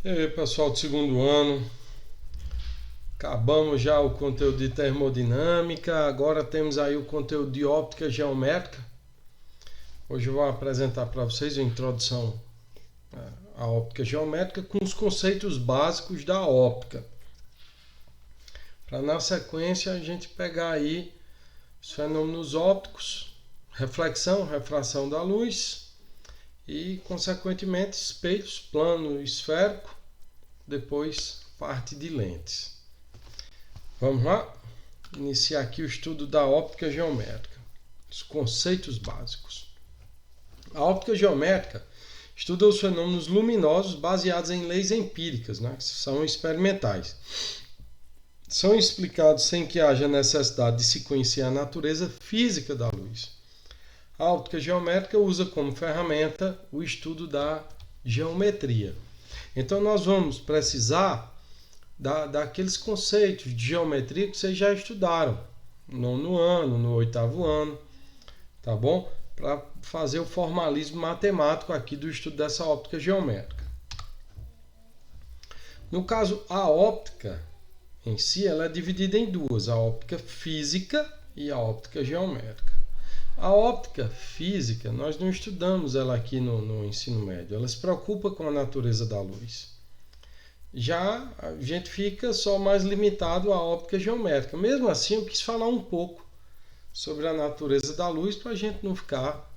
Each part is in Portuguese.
E aí, pessoal do segundo ano, acabamos já o conteúdo de termodinâmica, agora temos aí o conteúdo de óptica geométrica. Hoje eu vou apresentar para vocês a introdução à óptica geométrica com os conceitos básicos da óptica. Para na sequência a gente pegar aí os fenômenos ópticos, reflexão, refração da luz e, consequentemente, espelhos, plano esférico, depois parte de lentes. Vamos lá? Iniciar aqui o estudo da óptica geométrica, os conceitos básicos. A óptica geométrica estuda os fenômenos luminosos baseados em leis empíricas, que são experimentais. São explicados sem que haja necessidade de se conhecer a natureza física da luz. A óptica geométrica usa como ferramenta o estudo da geometria. Então nós vamos precisar daqueles conceitos de geometria que vocês já estudaram no nono ano, no oitavo ano, tá bom? Para fazer o formalismo matemático aqui do estudo dessa óptica geométrica. No caso, a óptica em si, ela é dividida em duas, a óptica física e a óptica geométrica. A óptica física, nós não estudamos ela aqui no ensino médio, ela se preocupa com a natureza da luz. Já a gente fica só mais limitado à óptica geométrica. Mesmo assim, eu quis falar um pouco sobre a natureza da luz para a gente não ficar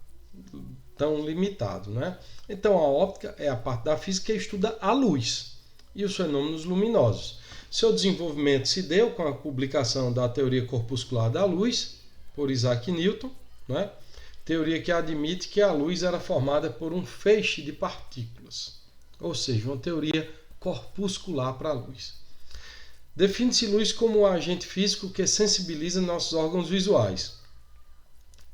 tão limitado, né? Então, a óptica é a parte da física que estuda a luz e os fenômenos luminosos. Seu desenvolvimento se deu com a publicação da teoria corpuscular da luz, por Isaac Newton, né? Teoria que admite que a luz era formada por um feixe de partículas, ou seja, uma teoria corpuscular para a luz. Define-se luz como um agente físico que sensibiliza nossos órgãos visuais.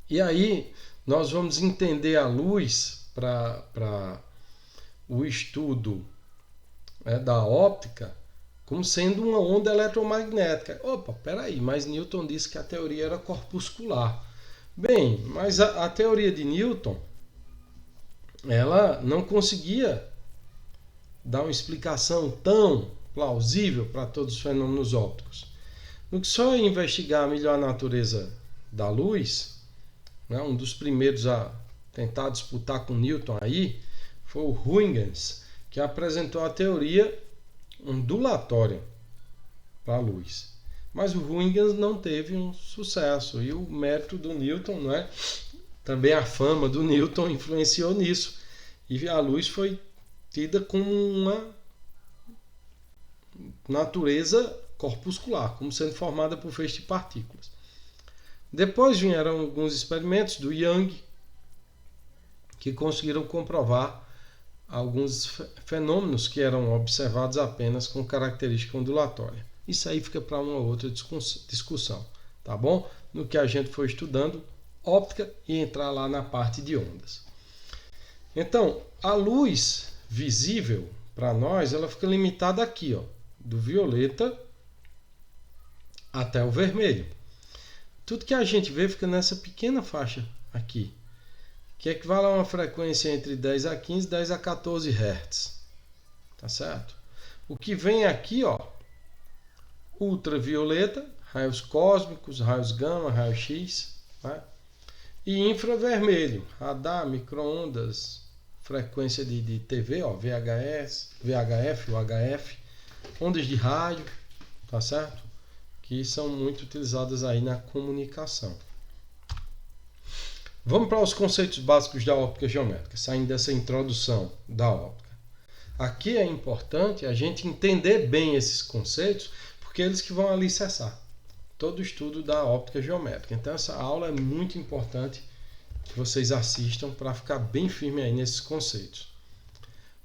E aí nós vamos entender a luz para o estudo da óptica como sendo uma onda eletromagnética. Opa, peraí, mas Newton disse que a teoria era corpuscular. Bem, mas a teoria de Newton, ela não conseguia dar uma explicação tão plausível para todos os fenômenos ópticos. No que só investigar melhor a natureza da luz, um dos primeiros a tentar disputar com Newton aí, foi o Huygens, que apresentou a teoria ondulatória para a luz. Mas o Huygens não teve um sucesso, e o mérito do Newton, também a fama do Newton influenciou nisso, e a luz foi tida como uma natureza corpuscular, como sendo formada por feixe de partículas. Depois vieram alguns experimentos do Young, que conseguiram comprovar alguns fenômenos que eram observados apenas com característica ondulatória. Isso aí fica para uma outra discussão, tá bom? No que a gente foi estudando óptica e entrar lá na parte de ondas. Então, a luz visível para nós, ela fica limitada aqui, do violeta até o vermelho. Tudo que a gente vê fica nessa pequena faixa aqui, que equivale a uma frequência entre 10 a 15, 10 a 14 Hz. Tá certo? O que vem aqui, ultravioleta, raios cósmicos, raios gama, raio X, e infravermelho, radar, micro-ondas, frequência de TV, VHS, VHF, UHF, ondas de rádio, tá certo? Que são muito utilizadas aí na comunicação. Vamos para os conceitos básicos da óptica geométrica, saindo dessa introdução da óptica. Aqui é importante a gente entender bem esses conceitos, porque eles que vão alicerçar todo o estudo da óptica geométrica. Então essa aula é muito importante que vocês assistam para ficar bem firme aí nesses conceitos.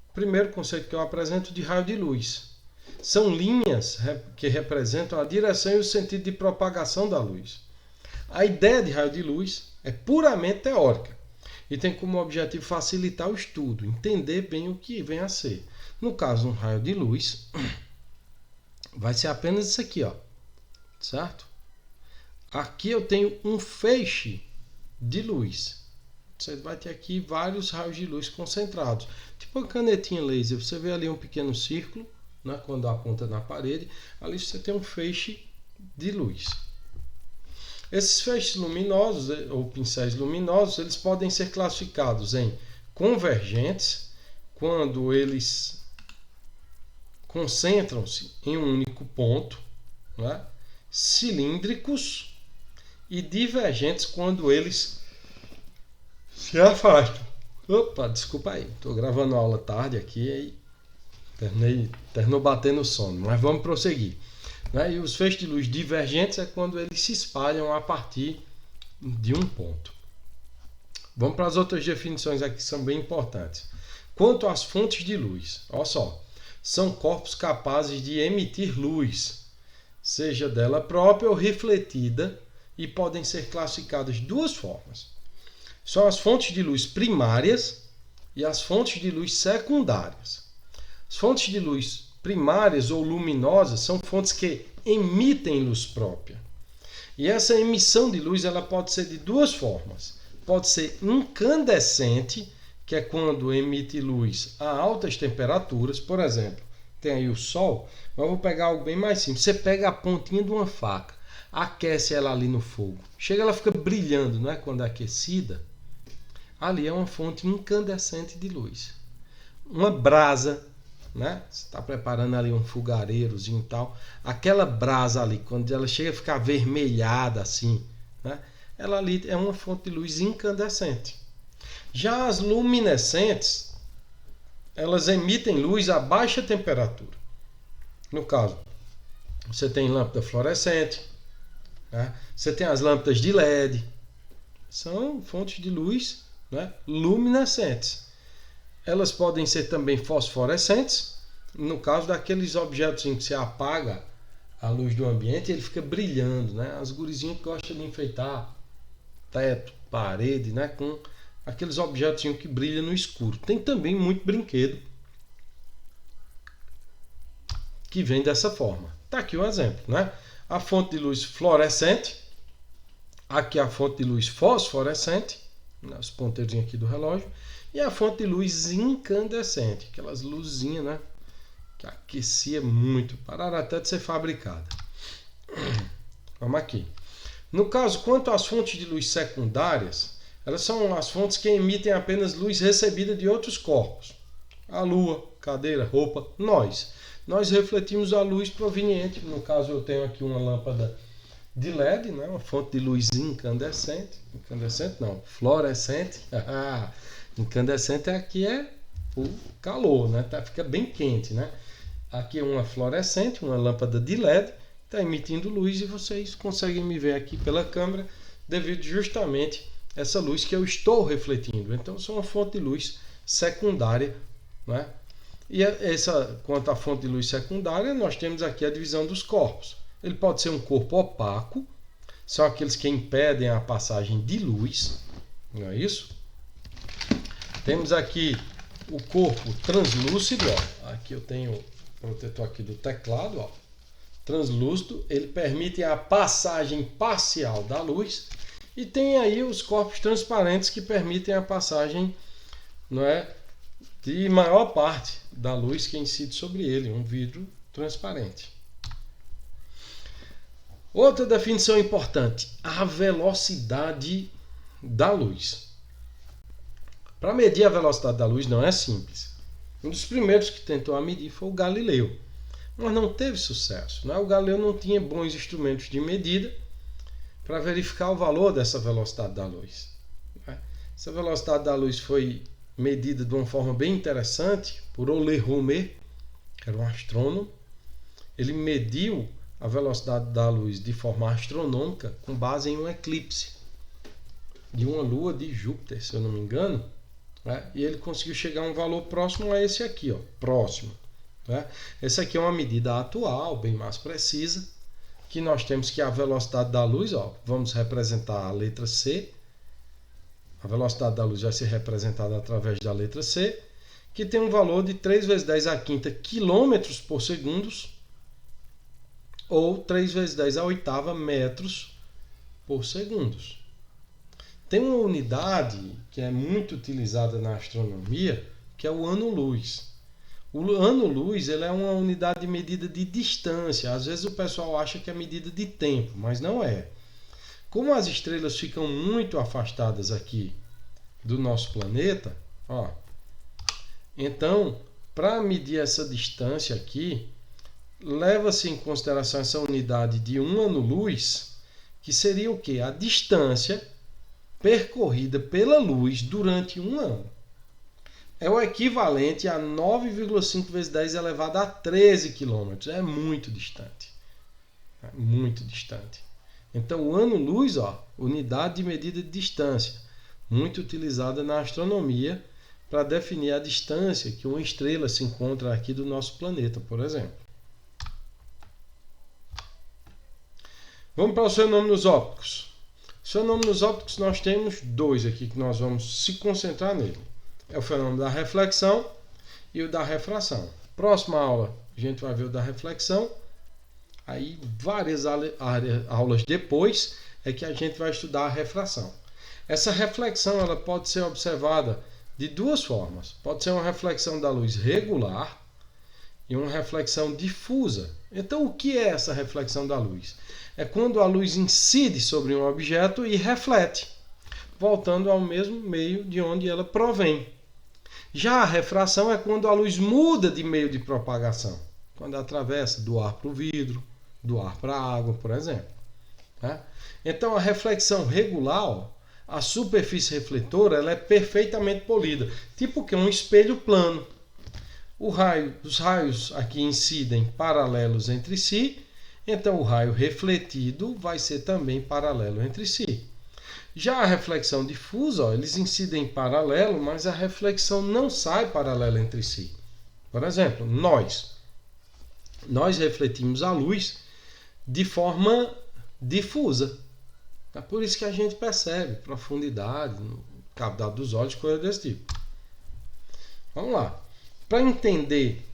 O primeiro conceito que eu apresento é de raio de luz. São linhas que representam a direção e o sentido de propagação da luz. A ideia de raio de luz é puramente teórica e tem como objetivo facilitar o estudo, entender bem o que vem a ser. No caso, um raio de luz vai ser apenas isso aqui, certo? Aqui eu tenho um feixe de luz, Você vai ter aqui vários raios de luz concentrados. Tipo uma canetinha laser, você vê ali um pequeno círculo, né, quando aponta na parede, ali você tem um feixe de luz. Esses feixes luminosos, ou pincéis luminosos, eles podem ser classificados em convergentes, quando eles concentram-se em um único ponto, né, cilíndricos, e divergentes, quando eles se afastam. Opa, desculpa aí, estou gravando aula tarde aqui e terminou batendo sono, mas vamos prosseguir. Né? E os feixes de luz divergentes é quando eles se espalham a partir de um ponto. Vamos para as outras definições aqui que são bem importantes. Quanto às fontes de luz, olha só, são corpos capazes de emitir luz, seja dela própria ou refletida, e podem ser classificadas de duas formas. São as fontes de luz primárias e as fontes de luz secundárias. As fontes de luz primárias ou luminosas são fontes que emitem luz própria. E essa emissão de luz ela pode ser de duas formas. Pode ser incandescente, que é quando emite luz a altas temperaturas. Por exemplo, tem aí o sol, mas eu vou pegar algo bem mais simples. Você pega a pontinha de uma faca, aquece ela ali no fogo. Chega, ela fica brilhando, não é? Quando é aquecida. Ali é uma fonte incandescente de luz. Uma brasa, né? Você está preparando ali um fogareirozinho e tal. Aquela brasa ali, quando ela chega a ficar avermelhada assim, né? Ela ali é uma fonte de luz incandescente. Já as luminescentes, elas emitem luz a baixa temperatura. No caso, você tem lâmpada fluorescente, né? Você tem as lâmpadas de LED. São fontes de luz, né, luminescentes. Elas podem ser também fosforescentes, no caso daqueles objetos em que você apaga a luz do ambiente e ele fica brilhando, né? As gurizinhas que gostam de enfeitar teto, parede, né, com aqueles objetos que brilham no escuro. Tem também muito brinquedo que vem dessa forma. Tá aqui um exemplo, né? A fonte de luz fluorescente, aqui a fonte de luz fosforescente, os ponteiros aqui do relógio, e a fonte de luz incandescente, aquelas luzinhas, né, que aquecia muito, pararam até de ser fabricada. Vamos aqui. No caso, quanto às fontes de luz secundárias, elas são as fontes que emitem apenas luz recebida de outros corpos. A lua, cadeira, roupa, nós. Nós refletimos a luz proveniente. No caso, eu tenho aqui uma lâmpada de LED, né? Uma fonte de luz incandescente. Incandescente não, fluorescente. Incandescente aqui é o calor, né? Fica bem quente, né? Aqui é uma fluorescente, uma lâmpada de LED, está emitindo luz e vocês conseguem me ver aqui pela câmera devido justamente a essa luz que eu estou refletindo. Então, sou uma fonte de luz secundária, né? E quanto à fonte de luz secundária, nós temos aqui a divisão dos corpos. Ele pode ser um corpo opaco, são aqueles que impedem a passagem de luz, não é isso? Temos aqui o corpo translúcido, ó. Aqui eu tenho o protetor aqui do teclado, ó. Translúcido, ele permite a passagem parcial da luz, e tem aí os corpos transparentes que permitem a passagem, não é, de maior parte da luz que incide sobre ele, um vidro transparente. Outra definição importante, a velocidade da luz. Para medir a velocidade da luz não é simples. Um dos primeiros que tentou a medir foi o Galileu, mas não teve sucesso, né? O Galileu não tinha bons instrumentos de medida para verificar o valor dessa velocidade da luz. Essa velocidade da luz foi medida de uma forma bem interessante por Ole Romer, que era um astrônomo. Ele mediu a velocidade da luz de forma astronômica com base em um eclipse de uma lua de Júpiter, se eu não me engano, né? E ele conseguiu chegar a um valor próximo a esse aqui, ó, próximo, né? Essa aqui é uma medida atual, bem mais precisa, que nós temos que a velocidade da luz, ó, vamos representar a letra C. A velocidade da luz vai ser representada através da letra C, que tem um valor de 3 vezes 10 à quinta quilômetros por segundo, ou 3 vezes 10 à oitava metros por segundo. Tem uma unidade que é muito utilizada na astronomia, que é o ano-luz. O ano-luz ele é uma unidade de medida de distância. Às vezes o pessoal acha que é medida de tempo, mas não é. Como as estrelas ficam muito afastadas aqui do nosso planeta, ó, então, para medir essa distância aqui, leva-se em consideração essa unidade de um ano-luz, que seria o quê? A distância percorrida pela luz durante um ano. É o equivalente a 9,5 vezes 10 elevado a 13 quilômetros. É muito distante. É muito distante. Então, o ano-luz, unidade de medida de distância, muito utilizada na astronomia para definir a distância que uma estrela se encontra aqui do nosso planeta, por exemplo. Vamos para os fenômenos ópticos. Os fenômenos ópticos nós temos dois aqui que nós vamos se concentrar nele. É o fenômeno da reflexão e o da refração. Próxima aula a gente vai ver o da reflexão. Aí várias aulas depois é que a gente vai estudar a refração. Essa reflexão ela pode ser observada de duas formas. Pode ser uma reflexão da luz regular e uma reflexão difusa. Então o que é essa reflexão da luz? É quando a luz incide sobre um objeto e reflete, voltando ao mesmo meio de onde ela provém. Já a refração é quando a luz muda de meio de propagação, quando atravessa do ar para o vidro, do ar para a água, por exemplo. Então a reflexão regular, a superfície refletora, ela é perfeitamente polida, tipo que um espelho plano. Os raios aqui incidem paralelos entre si, então o raio refletido vai ser também paralelo entre si. Já a reflexão difusa, eles incidem em paralelo, mas a reflexão não sai paralela entre si. Por exemplo, nós refletimos a luz de forma difusa. É por isso que a gente percebe profundidade, cavidade dos olhos, coisa desse tipo. Vamos lá. Para entender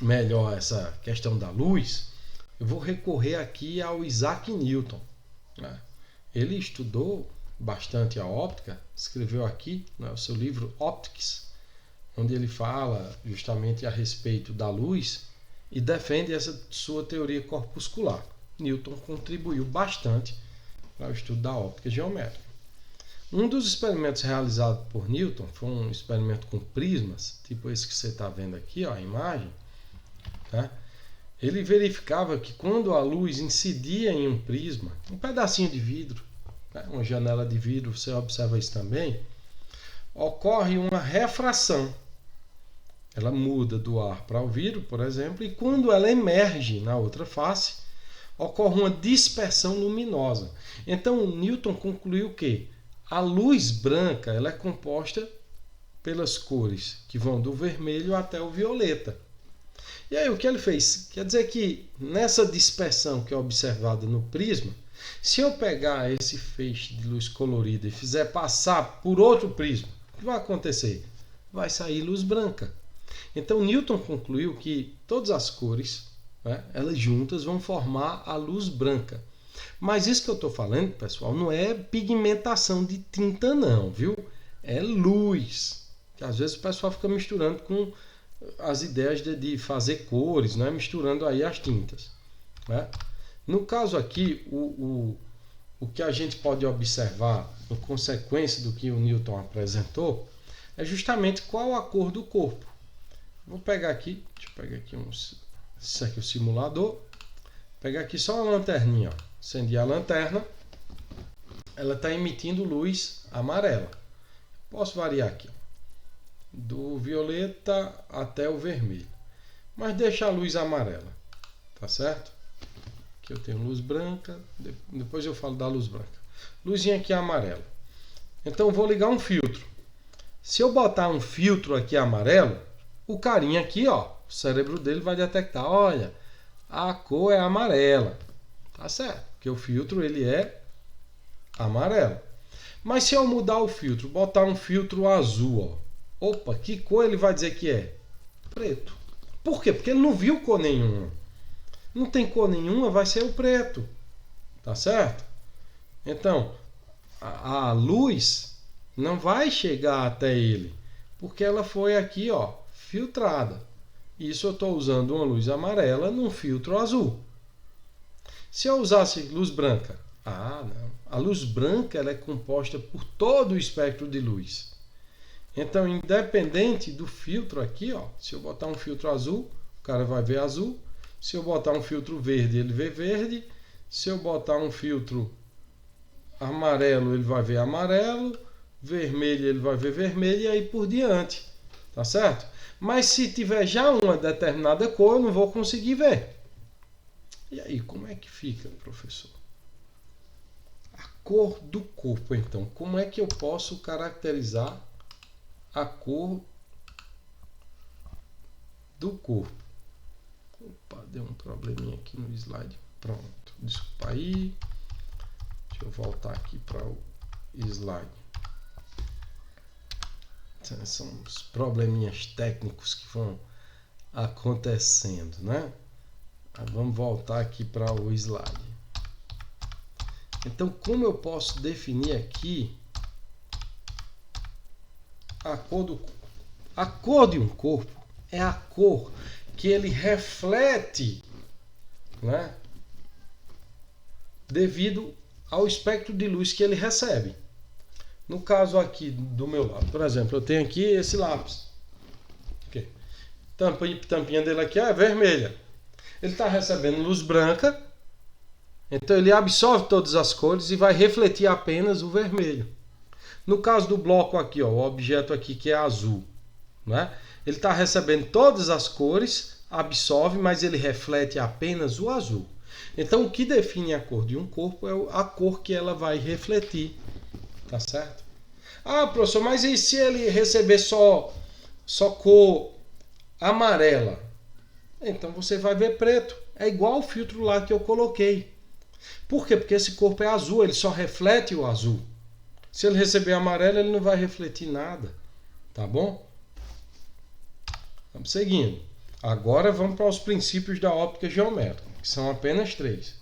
melhor essa questão da luz, eu vou recorrer aqui ao Isaac Newton. Ele estudou bastante a óptica, escreveu aqui o seu livro Optics, onde ele fala justamente a respeito da luz e defende essa sua teoria corpuscular. Newton contribuiu bastante para o estudo da óptica geométrica. Um dos experimentos realizados por Newton foi um experimento com prismas, tipo esse que você está vendo aqui, a imagem. Ele verificava que quando a luz incidia em um prisma, um pedacinho de vidro, uma janela de vidro, você observa isso também, ocorre uma refração. Ela muda do ar para o vidro, por exemplo, e quando ela emerge na outra face, ocorre uma dispersão luminosa. Então, Newton concluiu que a luz branca ela é composta pelas cores que vão do vermelho até o violeta. E aí o que ele fez? Quer dizer que nessa dispersão que é observada no prisma, se eu pegar esse feixe de luz colorida e fizer passar por outro prisma, o que vai acontecer? Vai sair luz branca. Então Newton concluiu que todas as cores, elas juntas vão formar a luz branca. Mas isso que eu estou falando, pessoal, não é pigmentação de tinta não, viu? É luz. Que às vezes o pessoal fica misturando com as ideias de fazer cores, misturando aí as tintas. No caso aqui, o que a gente pode observar em consequência do que o Newton apresentou é justamente qual a cor do corpo. Vou pegar aqui, deixa eu pegar aqui isso aqui é o simulador. Vou pegar aqui só uma lanterninha, acendi a lanterna, ela está emitindo luz amarela. Posso variar aqui, do violeta até o vermelho, mas deixa a luz amarela, tá certo? Aqui eu tenho luz branca, depois eu falo da luz branca. Luzinha aqui amarela. Então eu vou ligar um filtro. Se eu botar um filtro aqui amarelo, o carinha aqui, o cérebro dele vai detectar, olha, a cor é amarela, tá certo? Porque o filtro ele é amarelo. Mas se eu mudar o filtro, botar um filtro azul, opa, que cor ele vai dizer que é? Preto. Por quê? Porque ele não viu cor nenhuma. Não tem cor nenhuma, vai ser o preto. Tá certo? Então, a luz não vai chegar até ele, porque ela foi aqui, ó, filtrada. Isso eu estou usando uma luz amarela num filtro azul. Se eu usasse luz branca, não. A luz branca ela é composta por todo o espectro de luz. Então, independente do filtro aqui, ó, se eu botar um filtro azul, o cara vai ver azul. Se eu botar um filtro verde, ele vê verde. Se eu botar um filtro amarelo, ele vai ver amarelo. Vermelho, ele vai ver vermelho e aí por diante. Tá certo? Mas se tiver já uma determinada cor, eu não vou conseguir ver. E aí, como é que fica, professor? A cor do corpo, então. Como é que eu posso caracterizar a cor do corpo? Opa, deu um probleminha aqui no slide. Pronto, desculpa aí. Deixa eu voltar aqui para o slide. São os probleminhas técnicos que vão acontecendo, né? Vamos voltar aqui para o slide. Então, como eu posso definir aqui a cor do corpo? A cor de um corpo é a cor que ele reflete, né, devido ao espectro de luz que ele recebe. No caso aqui do meu lado, por exemplo, eu tenho aqui esse lápis. Okay. Tampinha dele aqui é vermelha. Ele está recebendo luz branca, então ele absorve todas as cores e vai refletir apenas o vermelho. No caso do bloco aqui, ó, o objeto aqui que é azul, né? Ele está recebendo todas as cores, absorve, mas ele reflete apenas o azul. Então o que define a cor de um corpo é a cor que ela vai refletir. Tá certo? Ah, professor, mas e se ele receber só cor amarela? Então você vai ver preto. É igual o filtro lá que eu coloquei. Por quê? Porque esse corpo é azul, ele só reflete o azul. Se ele receber amarelo, ele não vai refletir nada. Tá bom? Vamos seguindo. Agora vamos para os princípios da óptica geométrica, que são apenas 3.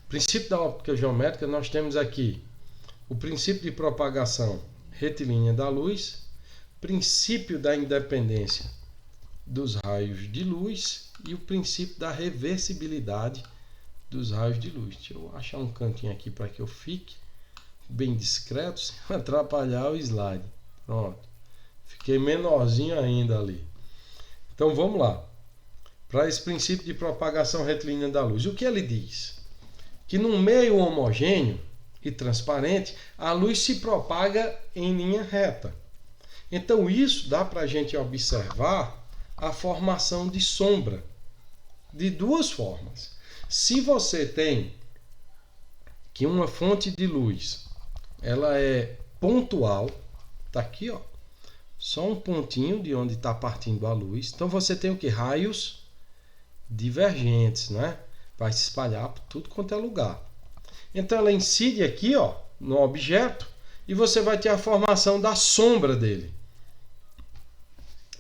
Princípio da óptica geométrica, nós temos aqui o princípio de propagação retilínea da luz, princípio da independência dos raios de luz e o princípio da reversibilidade dos raios de luz. Deixa eu achar um cantinho aqui para que eu fique bem discreto, sem atrapalhar o slide. Pronto. Fiquei menorzinho ainda ali. Então vamos lá. Para esse princípio de propagação retilínea da luz, o que ele diz? Que num meio homogêneo e transparente, a luz se propaga em linha reta. Então isso dá para a gente observar a formação de sombra de duas formas. Se você tem que uma fonte de luz ela é pontual, tá aqui, ó, só um pontinho de onde está partindo a luz. Então você tem o que? Raios divergentes, né? Vai se espalhar por tudo quanto é lugar. Então ela incide aqui, ó, no objeto e você vai ter a formação da sombra dele.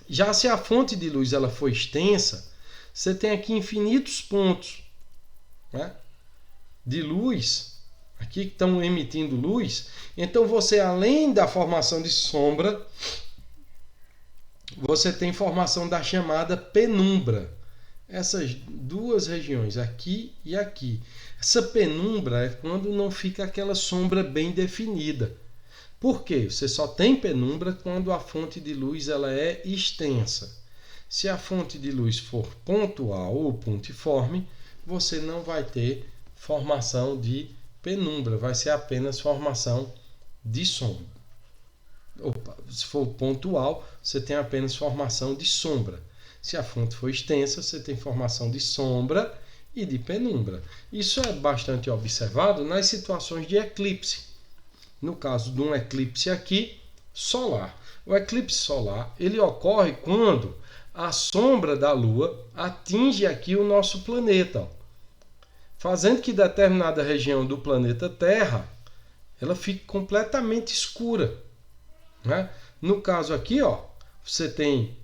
Já se a fonte de luz ela for extensa, você tem aqui infinitos pontos, né, de luz aqui que estão emitindo luz. Então você, além da formação de sombra, você tem formação da chamada penumbra. Essas duas regiões, aqui e aqui. Essa penumbra é quando não fica aquela sombra bem definida. Por quê? Você só tem penumbra quando a fonte de luz ela é extensa. Se a fonte de luz for pontual ou pontiforme, você não vai ter formação de penumbra, vai ser apenas formação de sombra. Opa, se for pontual, você tem apenas formação de sombra. Se a fonte for extensa, você tem formação de sombra e de penumbra. Isso é bastante observado nas situações de eclipse. No caso de um eclipse aqui, solar. O eclipse solar ele ocorre quando a sombra da Lua atinge aqui o nosso planeta, fazendo que determinada região do planeta Terra ela fique completamente escura, né? No caso aqui, ó, você tem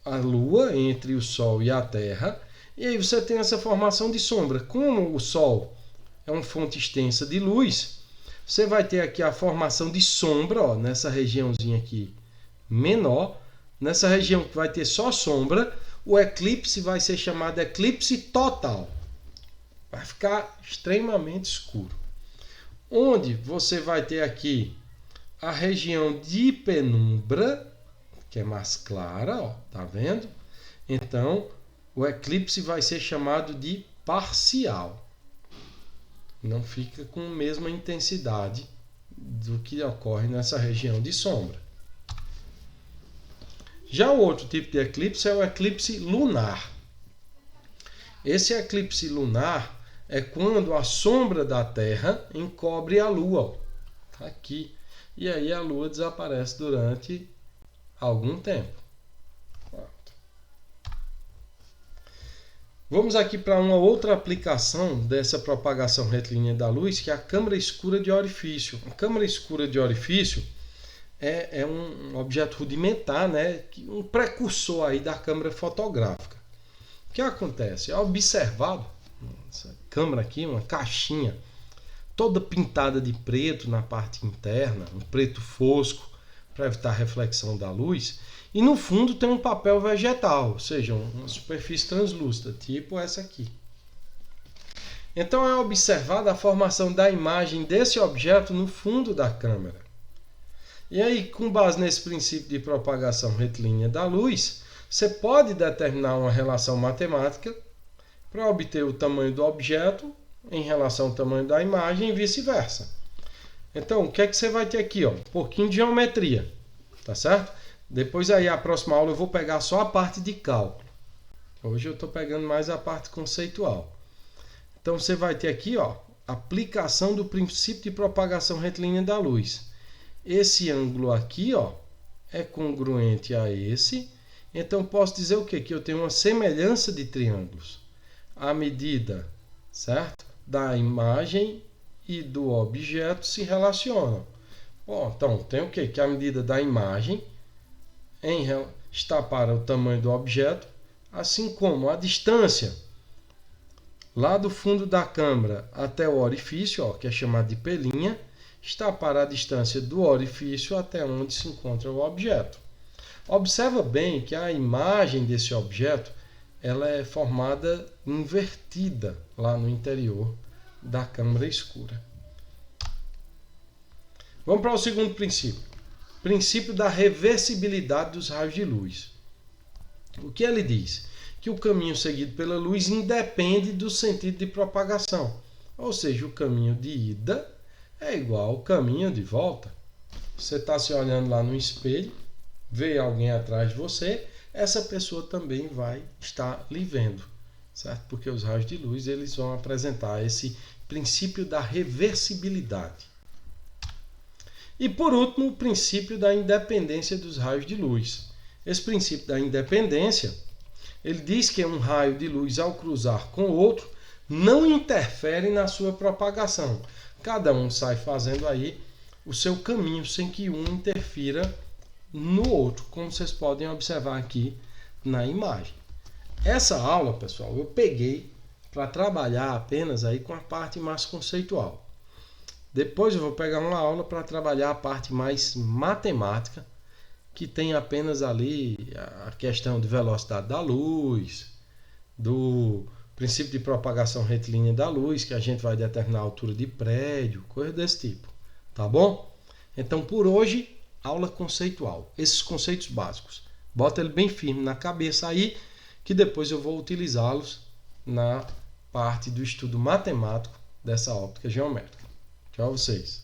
a Lua entre o Sol e a Terra, e aí você tem essa formação de sombra. Como o Sol é uma fonte extensa de luz, Você vai ter aqui a formação de sombra, ó, nessa regiãozinha aqui menor. Nessa região que vai ter só sombra, o eclipse vai ser chamado eclipse total. Vai ficar extremamente escuro. Onde você vai ter aqui a região de penumbra, que é mais clara, ó, tá vendo? Então, o eclipse vai ser chamado de parcial. Não fica com a mesma intensidade do que ocorre nessa região de sombra. Já o outro tipo de eclipse é o eclipse lunar. Esse eclipse lunar é quando a sombra da Terra encobre a Lua. Ó, tá aqui. E aí a Lua desaparece durante algum tempo. Vamos aqui para uma outra aplicação dessa propagação retilínea da luz, que é a câmara escura de orifício. A câmara escura de orifício é um objeto rudimentar, né? Um precursor aí da câmara fotográfica. O que acontece? É observado, essa câmara aqui, uma caixinha toda pintada de preto na parte interna, um preto fosco, para evitar a reflexão da luz. E no fundo tem um papel vegetal, ou seja, uma superfície translúcida, tipo essa aqui. Então é observada a formação da imagem desse objeto no fundo da câmera. E aí, com base nesse princípio de propagação retilínea da luz, você pode determinar uma relação matemática para obter o tamanho do objeto em relação ao tamanho da imagem e vice-versa. Então, o que é que você vai ter aqui? Ó? Um pouquinho de geometria, tá certo? Depois aí, a próxima aula eu vou pegar só a parte de cálculo. Hoje eu estou pegando mais a parte conceitual. Então você vai ter aqui, ó, aplicação do princípio de propagação retilínea da luz. Esse ângulo aqui, ó, é congruente a esse. Então posso dizer o quê? Que eu tenho uma semelhança de triângulos. A medida, certo, da imagem e do objeto se relacionam. Bom, então tem o quê? Que a medida da imagem está para o tamanho do objeto, assim como a distância lá do fundo da câmara até o orifício, ó, que é chamado de pelinha, está para a distância do orifício até onde se encontra o objeto. Observa bem que a imagem desse objeto ela é formada invertida lá no interior da câmara escura. Vamos para o segundo princípio. Princípio da reversibilidade dos raios de luz. O que ele diz? Que o caminho seguido pela luz independe do sentido de propagação. Ou seja, o caminho de ida é igual ao caminho de volta. Você está se olhando lá no espelho, vê alguém atrás de você, essa pessoa também vai estar lhe vendo, certo? Porque os raios de luz eles vão apresentar esse princípio da reversibilidade. E por último, o princípio da independência dos raios de luz. Esse princípio da independência, ele diz que um raio de luz ao cruzar com o outro não interfere na sua propagação. Cada um sai fazendo aí o seu caminho sem que um interfira no outro, como vocês podem observar aqui na imagem. Essa aula, pessoal, eu peguei para trabalhar apenas aí com a parte mais conceitual. Depois eu vou pegar uma aula para trabalhar a parte mais matemática, que tem apenas ali a questão de velocidade da luz, do princípio de propagação retilínea da luz, que a gente vai determinar a altura de prédio, coisa desse tipo. Tá bom? Então, por hoje, aula conceitual. Esses conceitos básicos. Bota ele bem firme na cabeça aí, que depois eu vou utilizá-los na parte do estudo matemático dessa óptica geométrica. Tchau a vocês.